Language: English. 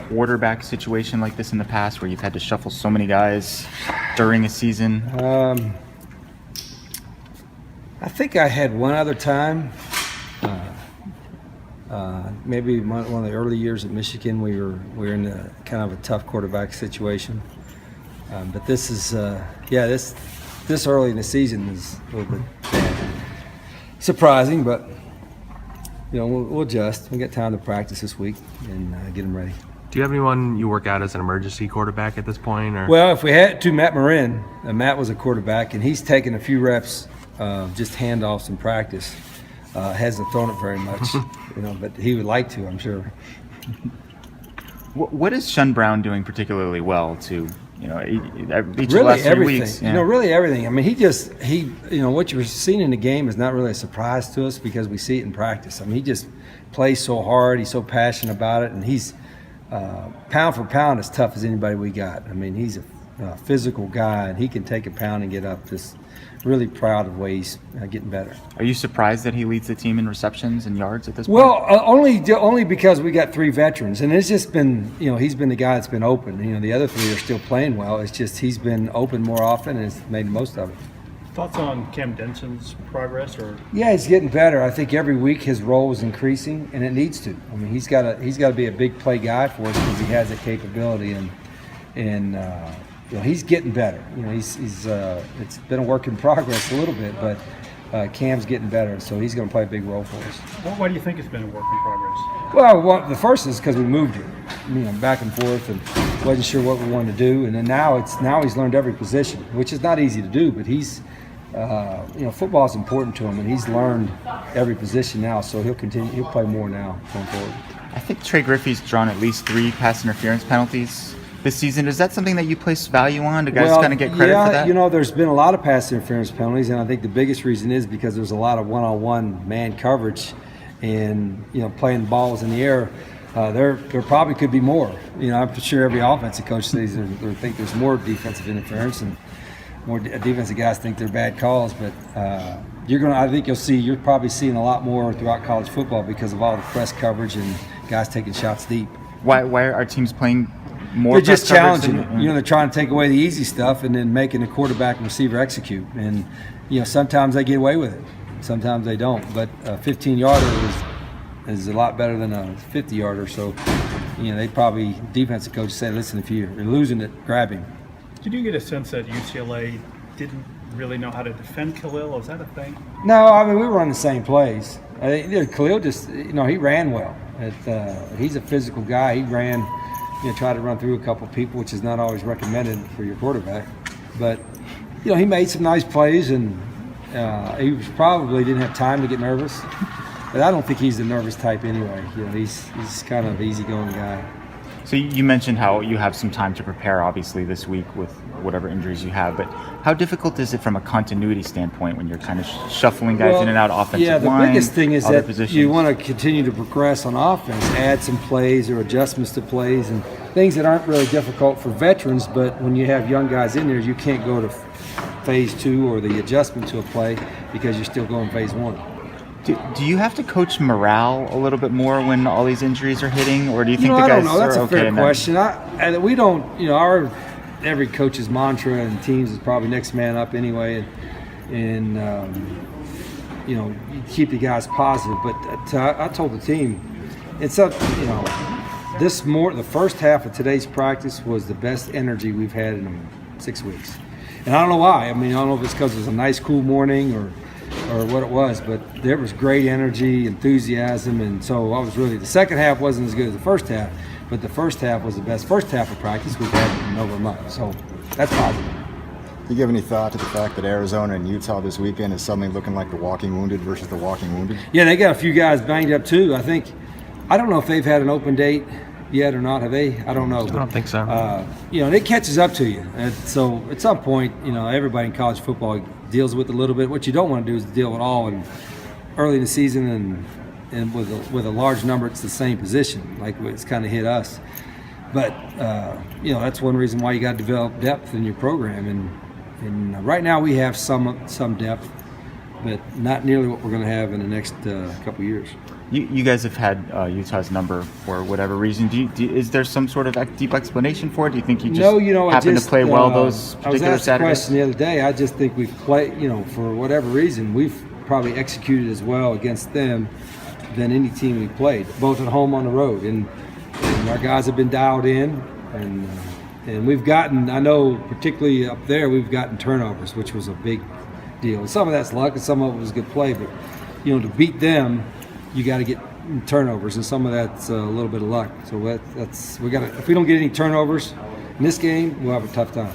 Quarterback situation like this in the past where you've had to shuffle so many guys during a season? I think I had one other time. Maybe one of the early years at Michigan, we were in a kind of a tough quarterback situation. But this is, this early in the season is a little bit surprising, but we'll adjust. We got time to practice this week and get them ready. Do you have anyone you work out as an emergency quarterback at this point? Or? Well, if we had to, Matt Marin. Matt was a quarterback, and he's taken a few reps, just handoffs in practice. Hasn't thrown it very much, but he would like to, I'm sure. What is Shun Brown doing particularly well to, each of the Really last 3 everything. weeks? Yeah. Really everything. I mean, what you're seeing in the game is not really a surprise to us because we see it in practice. I mean, he just plays so hard. He's so passionate about it, and he's pound for pound as tough as anybody we got. I mean, he's a physical guy, and he can take a pound and get up. Just really proud of the way he's getting better. Are you surprised that he leads the team in receptions and yards at this point? Well, only because we got 3 veterans, and it's just been, he's been the guy that's been open. The other 3 are still playing well. It's just he's been open more often and has made the most of it. Thoughts on Cam Denson's progress, or? Yeah, he's getting better. I think every week his role is increasing, and it needs to. I mean, he's got to be a big play guy for us because he has the capability, and he's getting better. He's it's been a work in progress a little bit, but Cam's getting better, so he's going to play a big role for us. Why do you think it's been a work in progress? Well, the first is because we moved him, back and forth, and wasn't sure what we wanted to do, and then now he's learned every position, which is not easy to do, but he's. Football is important to him, and he's learned every position now, so he'll play more now going forward. I think Trey Griffey's drawn at least 3 pass interference penalties this season. Is that something that you place value on? Do guys kind of get credit for that? There's been a lot of pass interference penalties, and I think the biggest reason is because there's a lot of one-on-one man coverage, and playing balls in the air. There probably could be more. I'm sure every offensive coach says they think there's more defensive interference, and more defensive guys think they're bad calls, but I think you're probably seeing a lot more throughout college football because of all the press coverage and guys taking shots deep. Why are teams playing more? They're just challenging. They're trying to take away the easy stuff and then making the quarterback and receiver execute. And sometimes they get away with it, sometimes they don't. But a 15-yarder is a lot better than a 50-yarder. So they probably defensive coaches say, listen, if you're losing it, grab him. Did you get a sense that UCLA didn't really know how to defend Khalil? Is that a thing? No, I mean, we were on the same plays. Khalil just, he ran well. He's a physical guy. He ran, tried to run through a couple people, which is not always recommended for your quarterback. But, he made some nice plays, and he probably didn't have time to get nervous. But I don't think he's the nervous type anyway. He's kind of an easygoing guy. So you mentioned how you have some time to prepare, obviously, this week with whatever injuries you have. But how difficult is it from a continuity standpoint when you're kind of shuffling guys in and out offensive line? Yeah, the biggest thing is that positions? You want to continue to progress on offense, add some plays or adjustments to plays and things that aren't really difficult for veterans. But when you have young guys in there, you can't go to phase 2 or the adjustment to a play because you're still going phase 1. Do you have to coach morale a little bit more when all these injuries are hitting, or do you think the guys I don't know. That's are a okay? fair question. We don't. Our every coach's mantra and teams is probably next man up anyway, and you keep the guys positive. But I told the team, it's up. The first half of today's practice was the best energy we've had in 6 weeks, and I don't know why. I mean, I don't know if it's because it was a nice, cool morning or what it was, but there was great energy, enthusiasm, and so the second half wasn't as good as the first half, but the first half was the best first half of practice we've had in over a month, so that's positive. Do you give any thought to the fact that Arizona and Utah this weekend is suddenly looking like the walking wounded versus the walking wounded? Yeah, they got a few guys banged up too. I don't know if they've had an open date yet or not. Have they? I don't know. I don't think so. And it catches up to you. And so at some point, everybody in college football deals with a little bit. What you don't want to do is deal with all early in the season and with a large number, it's the same position. Like it's kind of hit us. But that's one reason why you got to develop depth in your program. And right now we have some depth. but not nearly what we're going to have in the next couple years. You guys have had Utah's number for whatever reason. Is there some sort of deep explanation for it? Do you think you just happen to play well those I was particular asked the Saturdays? question the other day. I just think we've played, for whatever reason, we've probably executed as well against them than any team we played, both at home and on the road. And our guys have been dialed in, and we've gotten, I know particularly up there, we've gotten turnovers, which was a big deal. Some of that's luck, and some of it was good play, but to beat them, you got to get turnovers, and some of that's a little bit of luck. So that's we got. If we don't get any turnovers in this game, we'll have a tough time.